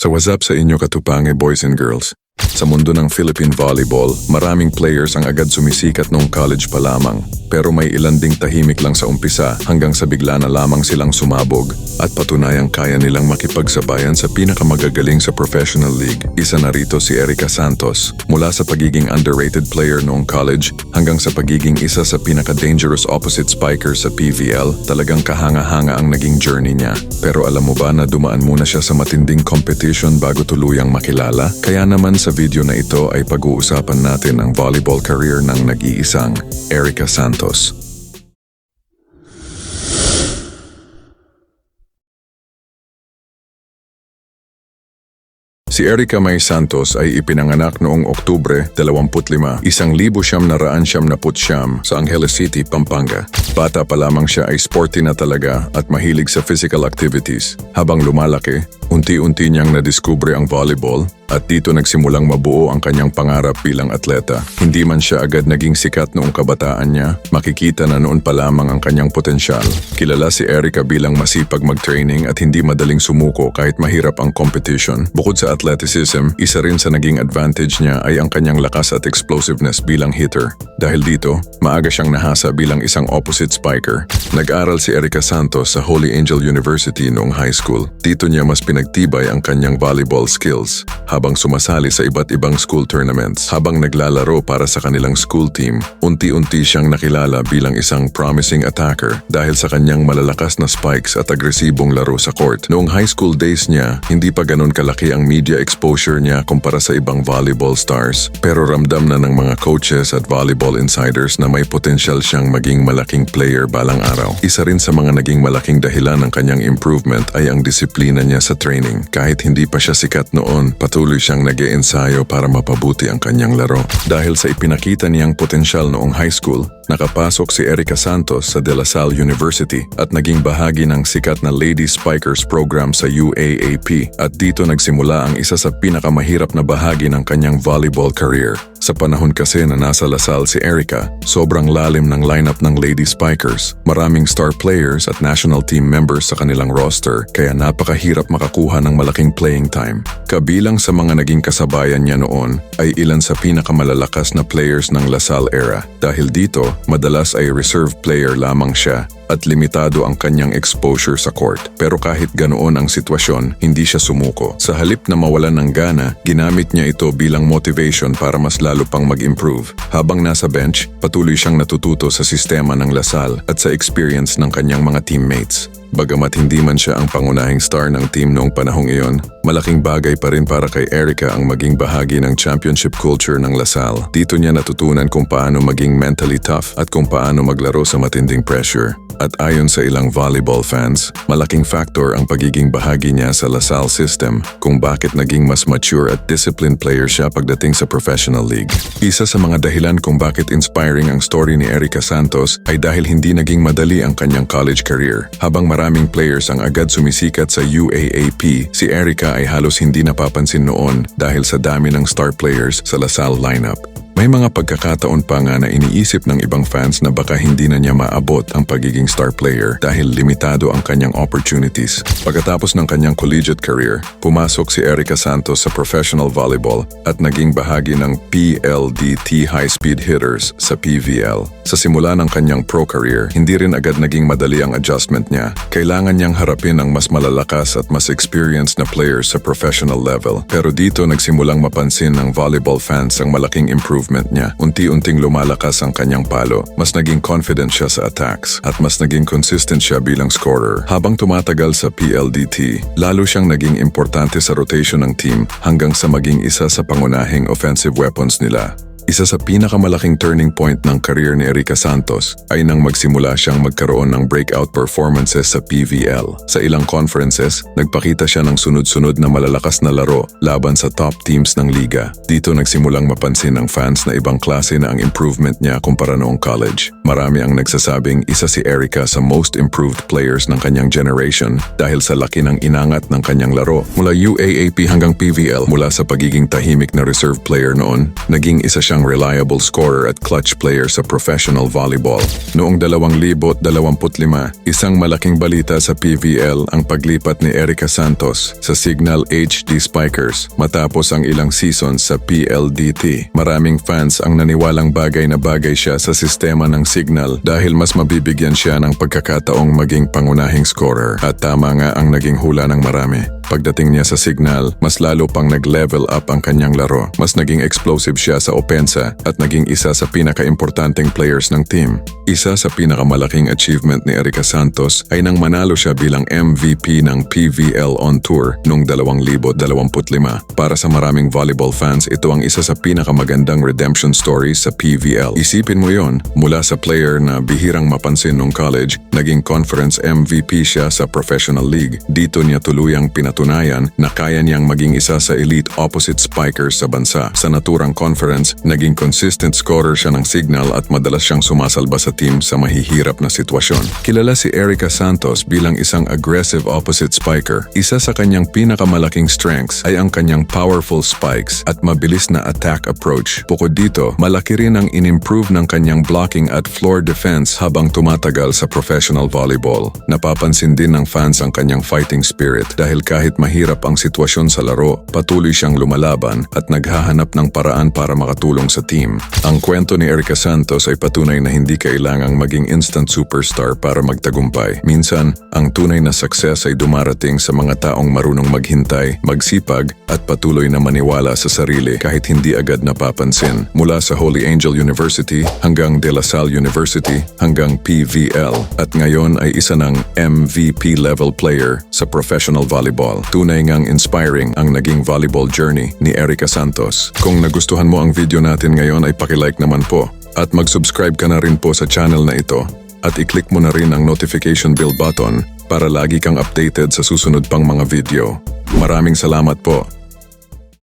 So what's up sa inyo katupange boys and girls? Sa mundo ng Philippine volleyball, maraming players ang agad sumisikat noong college pa lamang. Pero may ilan ding tahimik lang sa umpisa hanggang sa bigla na lamang silang sumabog at patunayang kaya nilang makipagsabayan sa pinakamagagaling sa professional league. Isa na rito si Erica Santos. Mula sa pagiging underrated player noong college hanggang sa pagiging isa sa pinaka-dangerous opposite spiker sa PVL, talagang kahanga-hanga ang naging journey niya. Pero alam mo ba na dumaan muna siya sa matinding competition bago tuluyang makilala? Kaya naman sa video na ito ay pag-uusapan natin ang volleyball career ng nag-iisang Erica Santos. Si Erica May Santos ay ipinanganak noong Oktubre 25, 1979 sa Angeles City, Pampanga. Bata pa lamang siya ay sporty na talaga at mahilig sa physical activities. Habang lumalaki, unti-unti niyang nadiskubre ang volleyball at dito nagsimulang mabuo ang kanyang pangarap bilang atleta. Hindi man siya agad naging sikat noong kabataan niya, makikita na noon pa lamang ang kanyang potensyal. Kilala si Erica bilang masipag mag-training at hindi madaling sumuko kahit mahirap ang competition. Bukod sa athleticism, isa rin sa naging advantage niya ay ang kanyang lakas at explosiveness bilang hitter. Dahil dito, maaga siyang nahasa bilang isang opposite spiker. Nag-aral si Erica Santos sa Holy Angel University noong high school. Dito niya mas pinagtibay ang kanyang volleyball skills habang sumasali sa iba't ibang school tournaments. Habang naglalaro para sa kanilang school team, unti-unti siyang nakilala bilang isang promising attacker dahil sa kanyang malalakas na spikes at agresibong laro sa court. Noong high school days niya, hindi pa ganun kalaki ang media exposure niya kumpara sa ibang volleyball stars, pero ramdam na ng mga coaches at volleyball insiders na may potensyal siyang maging malaking player balang araw. Isa rin sa mga naging malaking dahilan ng kanyang improvement ay ang disiplina niya sa training. Kahit hindi pa siya sikat noon, patuloy siyang nag-iensayo para mapabuti ang kanyang laro. Dahil sa ipinakita niyang potensyal noong high school, nakapasok si Erica Santos sa De La Salle University at naging bahagi ng sikat na Lady Spikers program sa UAAP at dito nagsimula ang isa sa pinakamahirap na bahagi ng kanyang volleyball career. Sa panahon kasi na nasa La Salle si Erica, sobrang lalim ng lineup ng Lady Spikers. Maraming star players at national team members sa kanilang roster kaya napakahirap makakuha ng malaking playing time. Kabilang sa mga naging kasabayan niya noon ay ilan sa pinakamalalakas na players ng La Salle era. Dahil dito, madalas ay reserve player lamang siya at limitado ang kanyang exposure sa court. Pero kahit ganoon ang sitwasyon, hindi siya sumuko. Sa halip na mawalan ng gana, ginamit niya ito bilang motivation para mas lalo pang mag-improve. Habang nasa bench, patuloy siyang natututo sa sistema ng La Salle at sa experience ng kanyang mga teammates. Bagamat hindi man siya ang pangunahing star ng team noong panahong iyon, malaking bagay pa rin para kay Erica ang maging bahagi ng championship culture ng La Salle. Dito niya natutunan kung paano maging mentally tough at kung paano maglaro sa matinding pressure. At ayon sa ilang volleyball fans, malaking factor ang pagiging bahagi niya sa La Salle system kung bakit naging mas mature at disciplined player siya pagdating sa professional league. Isa sa mga dahilan kung bakit inspiring ang story ni Erica Santos ay dahil hindi naging madali ang kanyang college career. Habang maraming players ang agad sumisikat sa UAAP, si Erica ay halos hindi napapansin noon dahil sa dami ng star players sa La Salle lineup. May mga pagkakataon pa nga na iniisip ng ibang fans na baka hindi na niya maabot ang pagiging star player dahil limitado ang kanyang opportunities. Pagkatapos ng kanyang collegiate career, pumasok si Erica Santos sa professional volleyball at naging bahagi ng PLDT High Speed Hitters sa PVL. Sa simula ng kanyang pro career, hindi rin agad naging madali ang adjustment niya. Kailangan niyang harapin ang mas malalakas at mas experienced na players sa professional level. Pero dito nagsimulang mapansin ng volleyball fans ang malaking improvement niya. Unti-unting lumalakas ang kanyang palo, mas naging confident siya sa attacks, at mas naging consistent siya bilang scorer. Habang tumatagal sa PLDT, lalo siyang naging importante sa rotation ng team hanggang sa maging isa sa pangunahing offensive weapons nila. Isa sa pinakamalaking turning point ng career ni Erica Santos ay nang magsimula siyang magkaroon ng breakout performances sa PVL. Sa ilang conferences, nagpakita siya ng sunod-sunod na malalakas na laro laban sa top teams ng liga. Dito nagsimulang mapansin ng fans na ibang klase na ang improvement niya kumpara noong college. Marami ang nagsasabing isa si Erica sa most improved players ng kanyang generation dahil sa laki ng inangat ng kanyang laro. Mula UAAP hanggang PVL, mula sa pagiging tahimik na reserve player noon, naging isa siyang isang reliable scorer at clutch player sa professional volleyball. Noong 2025, isang malaking balita sa PVL ang paglipat ni Erica Santos sa Signal HD Spikers matapos ang ilang seasons sa PLDT. Maraming fans ang naniwalang bagay na bagay siya sa sistema ng Signal dahil mas mabibigyan siya ng pagkakataong maging pangunahing scorer. At tama nga ang naging hula ng marami. Pagdating niya sa Signal, mas lalo pang nag-level up ang kanyang laro. Mas naging explosive siya sa opensa at naging isa sa pinaka-importanting players ng team. Isa sa pinakamalaking achievement ni Erica Santos ay nang manalo siya bilang MVP ng PVL On Tour noong 2025. Para sa maraming volleyball fans, ito ang isa sa pinakamagandang redemption stories sa PVL. Isipin mo yon, mula sa player na bihirang mapansin nung college, naging conference MVP siya sa professional league. Dito niya tuluyang pinatunayan na kaya niyang maging isa sa elite opposite spikers sa bansa. Sa naturang conference, naging consistent scorer siya ng Signal at madalas siyang sumasalba sa team sa mahihirap na sitwasyon. Kilala si Erica Santos bilang isang aggressive opposite spiker. Isa sa kanyang pinakamalaking strengths ay ang kanyang powerful spikes at mabilis na attack approach. Bukod dito, malaki rin ang in-improve ng kanyang blocking at floor defense habang tumatagal sa professional volleyball. Napapansin din ng fans ang kanyang fighting spirit dahil kahit mahirap ang sitwasyon sa laro, patuloy siyang lumalaban at naghahanap ng paraan para makatulong sa team. Ang kwento ni Erica Santos ay patunay na hindi kailangang maging instant superstar para magtagumpay. Minsan, ang tunay na success ay dumarating sa mga taong marunong maghintay, magsipag at patuloy na maniwala sa sarili kahit hindi agad napapansin. Mula sa Holy Angel University hanggang De La Salle University hanggang PVL at ngayon ay isa ng MVP level player sa professional volleyball. Tunay ngang inspiring ang naging volleyball journey ni Erica Santos. Kung nagustuhan mo ang video natin ngayon ay paki-like naman po at mag-subscribe ka na rin po sa channel na ito at i-click mo na rin ang notification bell button para lagi kang updated sa susunod pang mga video. Maraming salamat po.